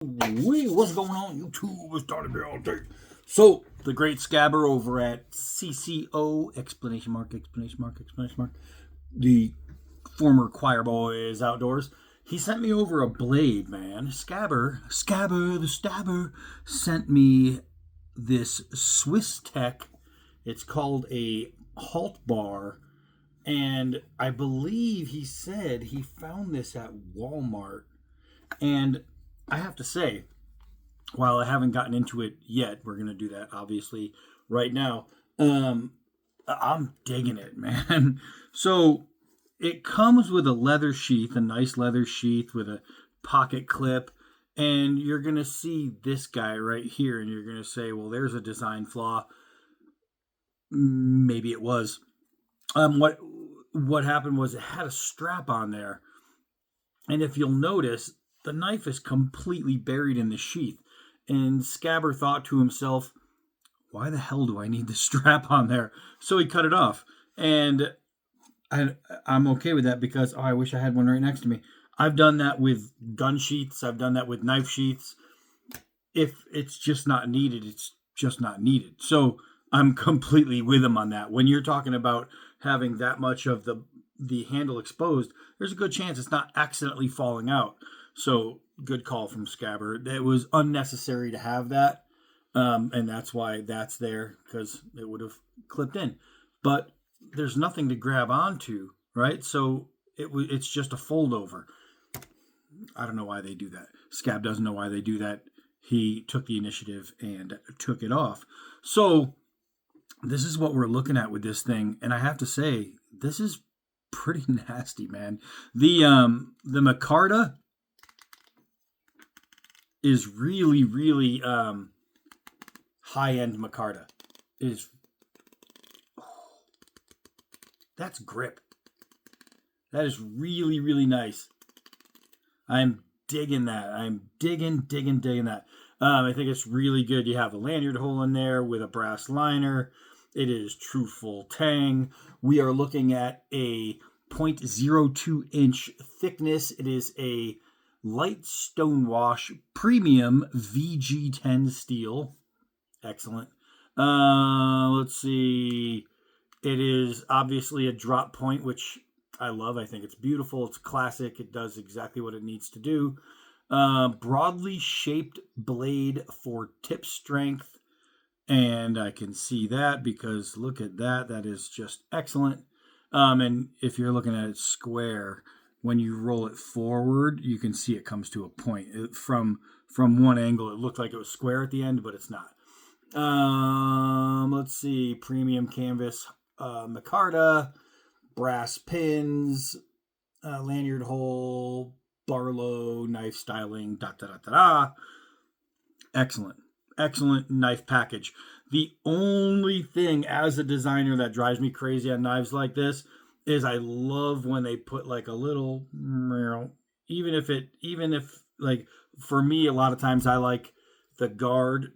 What's going on YouTube? It's Donnie all day. So the great Scabber over at CCO exclamation mark. The former Choir Boys Outdoors. He sent me over a blade, man. Scabber the Stabber sent me this Swisstech. It's called a Haltbar, and I believe he said he found this at Walmart. And I have to say, while I haven't gotten into it yet, we're going to do that obviously right now. I'm digging it, man. So it comes with a leather sheath, a nice leather sheath with a pocket clip. And you're going to see this guy right here, and you're going to say, well, there's a design flaw. Maybe it was. What happened was it had a strap on there. And if you'll notice, the knife is completely buried in the sheath. And Scabber thought to himself, why the hell do I need the strap on there? So he cut it off. And I'm okay with that because I wish I had one right next to me. I've done that with gun sheaths. I've done that with knife sheaths. If it's just not needed, it's just not needed. So I'm completely with him on that. When you're talking about having that much of the handle exposed, there's a good chance it's not accidentally falling out. So good call from Scabber. It was unnecessary to have that. And that's why that's there, because it would have clipped in. But there's nothing to grab onto, right? So it's just a fold over. I don't know why they do that. Scab doesn't know why they do that. He took the initiative and took it off. So this is what we're looking at with this thing. And I have to say, this is pretty nasty, man. The micarta is really, really high-end micarta. That's grip. That is really, really nice. I'm digging that. I'm digging that. I think it's really good. You have a lanyard hole in there with a brass liner. It is true full tang. We are looking at a 0.02 inch thickness. It is a light stonewash premium VG10 steel. Excellent. Let's see. It is obviously a drop point, which I love. I think it's beautiful. It's classic. It does exactly what it needs to do. Broadly shaped blade for tip strength. And I can see that because look at that. That is just excellent. And if you're looking at it square, when you roll it forward, you can see it comes to a point. From one angle, it looked like it was square at the end, but it's not. Let's see. Premium canvas micarta, brass pins, lanyard hole, Barlow, knife styling, Excellent knife package. The only thing as a designer that drives me crazy on knives like this is I love when they put like a little, even if like for me, a lot of times I like the guard,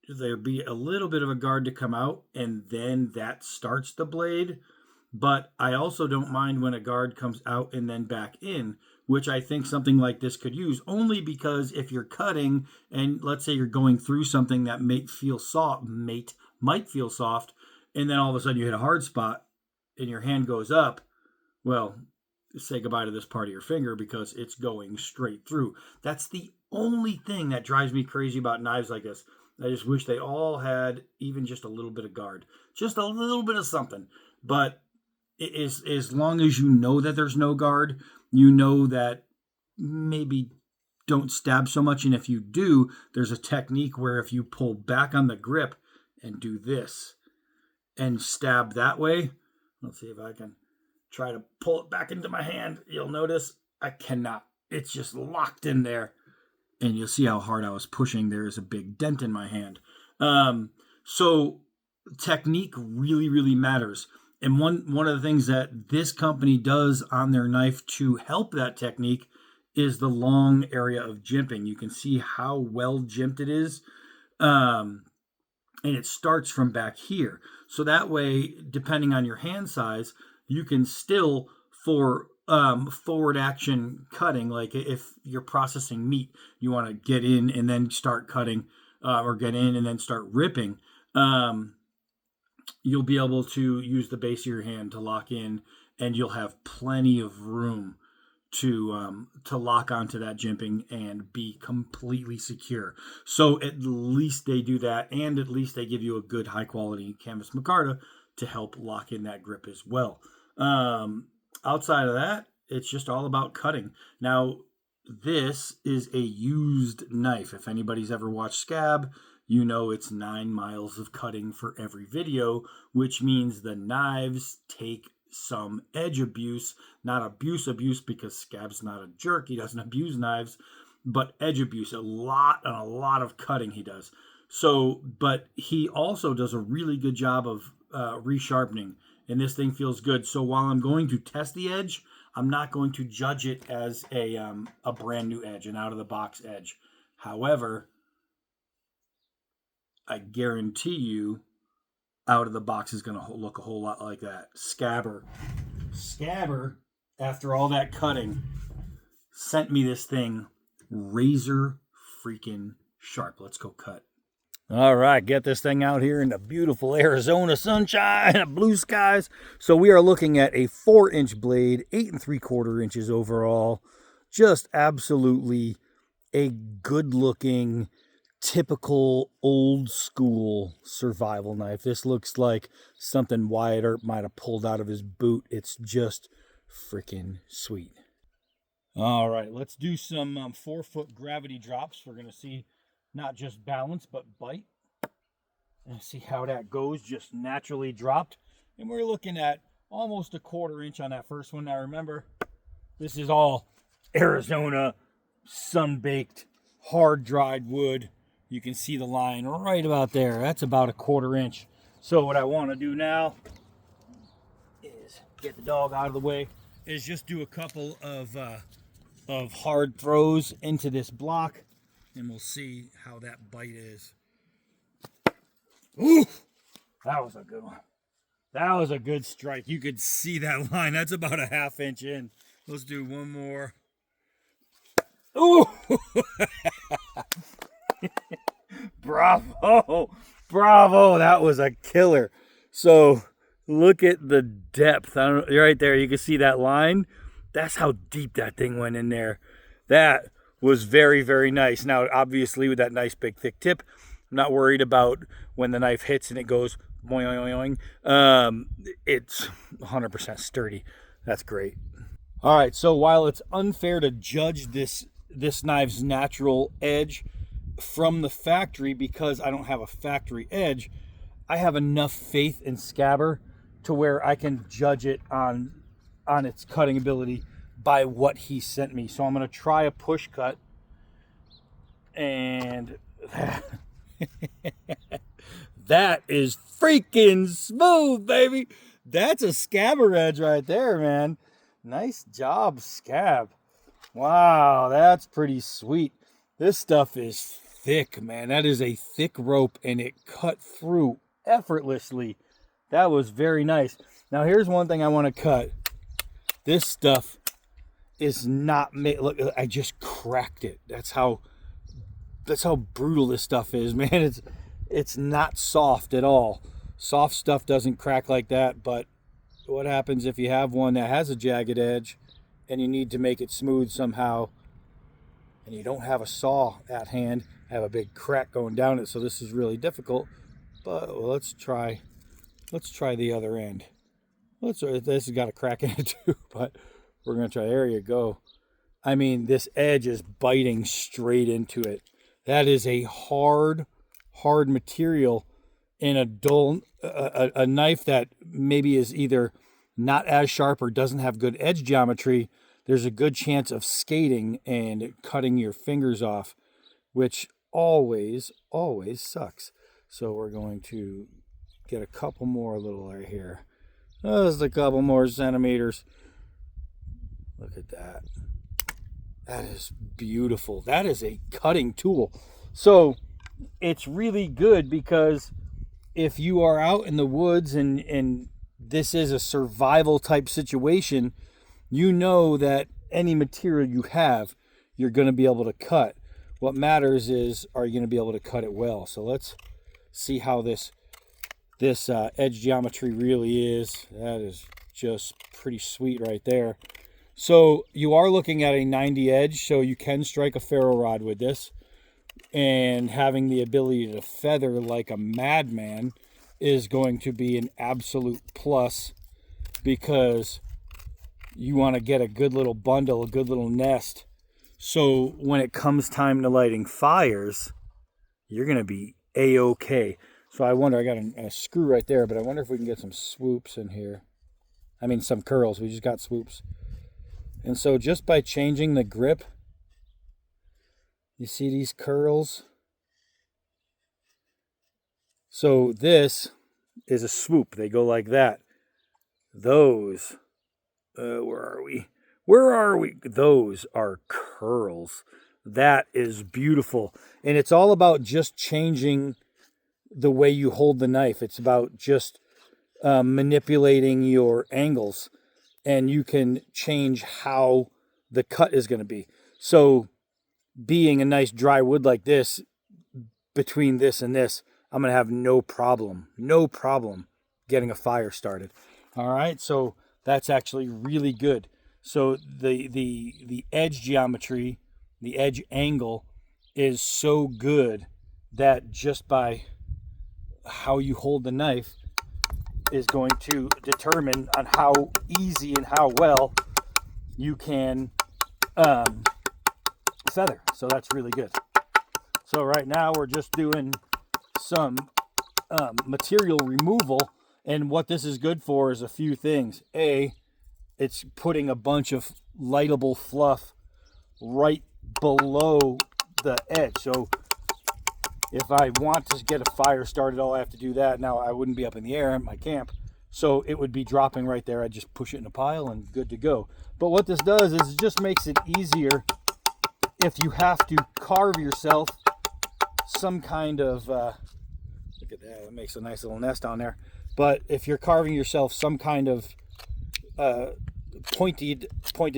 there be a little bit of a guard to come out and then that starts the blade. But I also don't mind when a guard comes out and then back in, which I think something like this could use, only because if you're cutting and let's say you're going through something that might feel soft, and then all of a sudden you hit a hard spot and your hand goes up, well, say goodbye to this part of your finger because it's going straight through. That's the only thing that drives me crazy about knives like this. I just wish they all had even just a little bit of guard, just a little bit of something. But as long as you know that there's no guard, you know that maybe don't stab so much. And if you do, there's a technique where if you pull back on the grip and do this and stab that way, let's see if I can try to pull it back into my hand. You'll notice I cannot. It's just locked in there. And you'll see how hard I was pushing. There is a big dent in my hand. So technique really, really matters. And one of the things that this company does on their knife to help that technique is the long area of jimping. You can see how well jimped it is. And it starts from back here. So that way, depending on your hand size, you can still, for forward action cutting. Like if you're processing meat, you want to get in and then start cutting, or get in and then start ripping. You'll be able to use the base of your hand to lock in, and you'll have plenty of room to lock onto that jimping and be completely secure. So at least they do that, and at least they give you a good high quality canvas micarta to help lock in that grip as well. Outside of that, it's just all about cutting. Now, this is a used knife. If anybody's ever watched Scab, you know it's 9 miles of cutting for every video, which means the knives take some edge abuse, not abuse because Scab's not a jerk. He doesn't abuse knives, but edge abuse, a lot of cutting he does. So, but he also does a really good job of resharpening, and this thing feels good. So while I'm going to test the edge, I'm not going to judge it as a brand new edge, an out of the box edge. However, I guarantee you, out of the box is going to look a whole lot like that. Scabber, after all that cutting, sent me this thing razor freaking sharp. Let's go cut. All right, get this thing out here in the beautiful Arizona sunshine and blue skies. So we are looking at a 4-inch blade, 8 3/4 inches overall. Just absolutely a good-looking, typical old school survival knife. This looks like something Wyatt Earp might have pulled out of his boot. It's just freaking sweet. All right, let's do some 4-foot gravity drops. We're going to see not just balance, but bite. And see how that goes, just naturally dropped. And we're looking at almost a 1/4 inch on that first one. Now remember, this is all Arizona, sun-baked, hard-dried wood. You can see the line right about there. That's about a 1/4 inch. So what I want to do now is get the dog out of the way, is just do a couple of hard throws into this block, and we'll see how that bite is. Ooh, that was a good one. That was a good strike. You could see that line. That's about a 1/2 inch in. Let's do one more. Ooh! Bravo! Bravo! That was a killer. So look at the depth. Right there, you can see that line. That's how deep that thing went in there. That was very, very nice. Now, obviously, with that nice big thick tip, I'm not worried about when the knife hits and it goes boing, boing. It's 100% sturdy. That's great. All right, so while it's unfair to judge this knife's natural edge from the factory because I don't have a factory edge, I have enough faith in Scabber to where I can judge it on its cutting ability by what he sent me. So I'm going to try a push cut, and that is freaking smooth, baby. That's a Scabber edge right there, man. Nice job, Scab. Wow, that's pretty sweet. This stuff is thick, man. That is a thick rope, and it cut through effortlessly. That was very nice. Now, here's one thing I want to cut. This stuff is not made. Look, I just cracked it. That's how brutal this stuff is, man. It's not soft at all. Soft stuff doesn't crack like that, but what happens if you have one that has a jagged edge and you need to make it smooth somehow and you don't have a saw at hand, have a big crack going down it, so this is really difficult. But well, let's try the other end. This has got a crack in it too, but we're gonna try. There you go. I mean, this edge is biting straight into it. That is a hard material in a knife that maybe is either not as sharp or doesn't have good edge geometry. There's a good chance of skating and cutting your fingers off, which always sucks. So we're going to get a couple more little right here. Just a couple more centimeters. Look at that. That is beautiful. That is a cutting tool. So it's really good because if you are out in the woods and this is a survival type situation, you know that any material you have, you're going to be able to cut. What matters is, are you going to be able to cut it well? So let's see how this edge geometry really is. That is just pretty sweet right there. So you are looking at a 90 edge, so you can strike a ferro rod with this. And having the ability to feather like a madman is going to be an absolute plus, because you want to get a good little bundle, a good little nest. So when it comes time to lighting fires, you're going to be A-okay. So I wonder, I got a screw right there, but I wonder if we can get some swoops in here. I mean, some curls. We just got swoops. And so just by changing the grip, you see these curls? So this is a swoop. They go like that. Those, where are we? Where are we? Those are curls. That is beautiful. And it's all about just changing the way you hold the knife. It's about just manipulating your angles. And you can change how the cut is going to be. So being a nice dry wood like this, between this and this, I'm going to have no problem getting a fire started. All right, so that's actually really good. So the edge geometry, the edge angle is so good that just by how you hold the knife is going to determine on how easy and how well you can feather. So that's really good. So right now we're just doing some material removal, and what this is good for is a few things. A, it's putting a bunch of lightable fluff right below the edge. So if I want to get a fire started, all I have to do that. Now I wouldn't be up in the air at my camp, so it would be dropping right there. I'd just push it in a pile and good to go. But what this does is it just makes it easier if you have to carve yourself some kind of, look at that, it makes a nice little nest on there. But if you're carving yourself some kind of pointed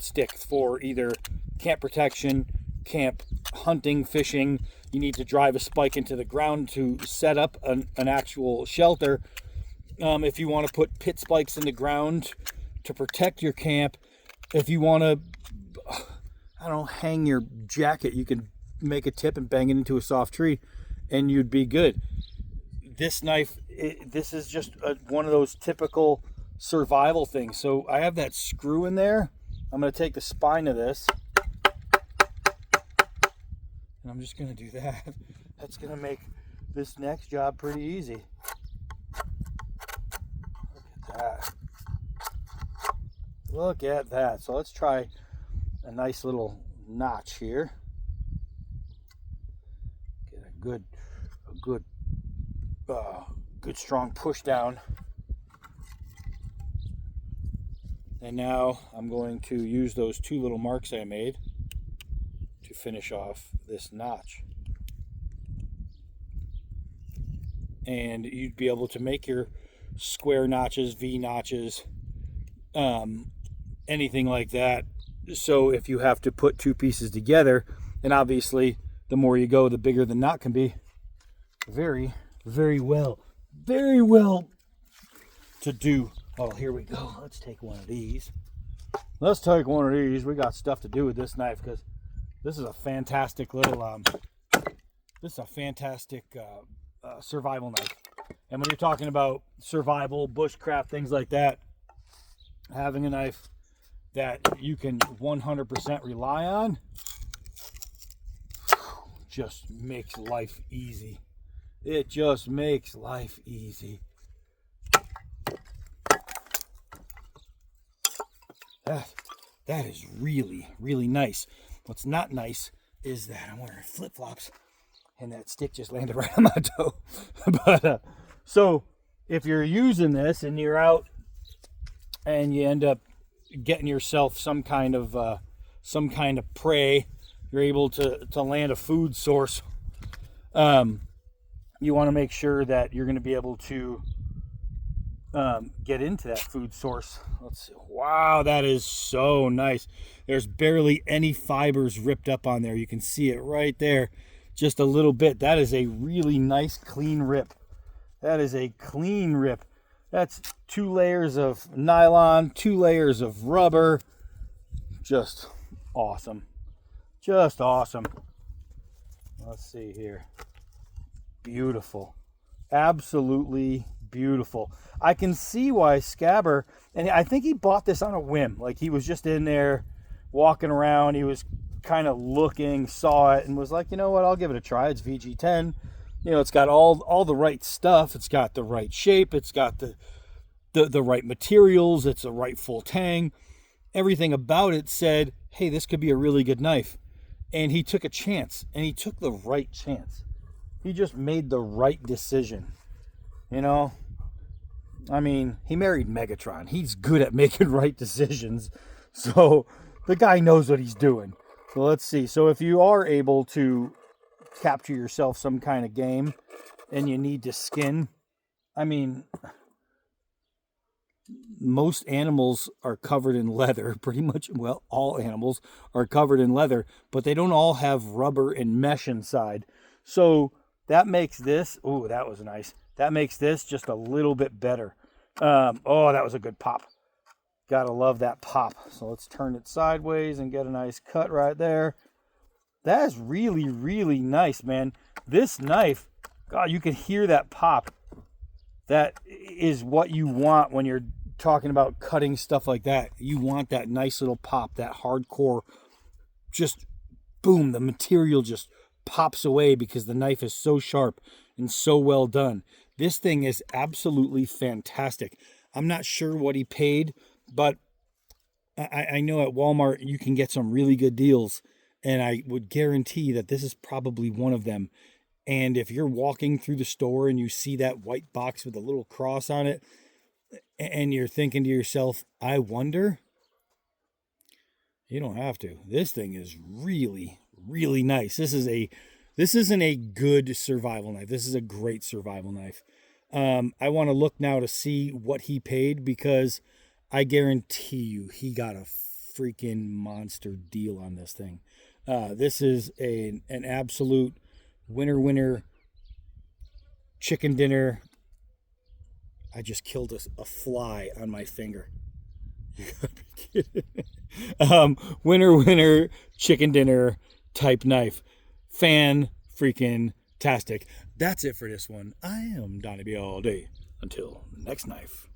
stick for either camp protection, camp hunting, fishing, you need to drive a spike into the ground to set up an actual shelter. If you want to put pit spikes in the ground to protect your camp, if you want to, I don't know, hang your jacket, you can make a tip and bang it into a soft tree and you'd be good. This knife, this is just one of those typical survival things. So I have that screw in there. I'm going to take the spine of this and I'm just going to do that. That's going to make this next job pretty easy. Look at that. Look at that. So let's try a nice little notch here. Get a good strong push down. And now I'm going to use those two little marks I made to finish off this notch. And you'd be able to make your square notches, V notches, anything like that. So if you have to put two pieces together, and obviously the more you go, the bigger the knot can be. Very well to do. Oh, here we go. Let's take one of these. We got stuff to do with this knife because this is a fantastic little, survival knife. And when you're talking about survival, bushcraft, things like that, having a knife that you can 100% rely on just makes life easy. It just makes life easy. That is really nice. What's not nice is that I'm wearing flip-flops and that stick just landed right on my toe. But so if you're using this and you're out and you end up getting yourself some kind of prey, you're able to land a food source. You want to make sure that you're going to be able to get into that food source. Let's see. Wow, that is so nice. There's barely any fibers ripped up on there. You can see it right there, just a little bit. That is a really nice clean rip. That is a clean rip. That's 2 layers of nylon, 2 layers of rubber. Just awesome. Just awesome. Let's see here. Beautiful. Absolutely beautiful. I can see why Scabber, and I think he bought this on a whim. Like, he was just in there walking around. He was kind of looking, saw it, and was like, you know what, I'll give it a try. It's VG10. You know, it's got all the right stuff. It's got the right shape. It's got the right materials. It's a right full tang. Everything about it said, hey, this could be a really good knife. And he took a chance, and he took the right chance. He just made the right decision. You know, I mean, he married Megatron. He's good at making right decisions. So the guy knows what he's doing. So let's see. So if you are able to capture yourself some kind of game and you need to skin, I mean, most animals are covered in leather, pretty much. Well, all animals are covered in leather, but they don't all have rubber and mesh inside. So that makes this, oh, that was nice. That makes this just a little bit better. Oh, that was a good pop. Gotta love that pop. So let's turn it sideways and get a nice cut right there. That is really, really nice, man. This knife, God, you can hear that pop. That is what you want when you're talking about cutting stuff like that. You want that nice little pop, that hardcore, just boom, the material just pops away because the knife is so sharp and so well done. This thing is absolutely fantastic. I'm not sure what he paid, but I know at Walmart you can get some really good deals, and I would guarantee that this is probably one of them. And if you're walking through the store and you see that white box with a little cross on it, and you're thinking to yourself, I wonder, you don't have to. This thing is really, really nice. This isn't a good survival knife. This is a great survival knife. I want to look now to see what he paid, because I guarantee you he got a freaking monster deal on this thing. This is an absolute winner chicken dinner. I just killed a fly on my finger. You gotta be kidding. Winner chicken dinner type knife. Fan freaking tastic. That's it for this one. I am Donnie B all day. Until next knife.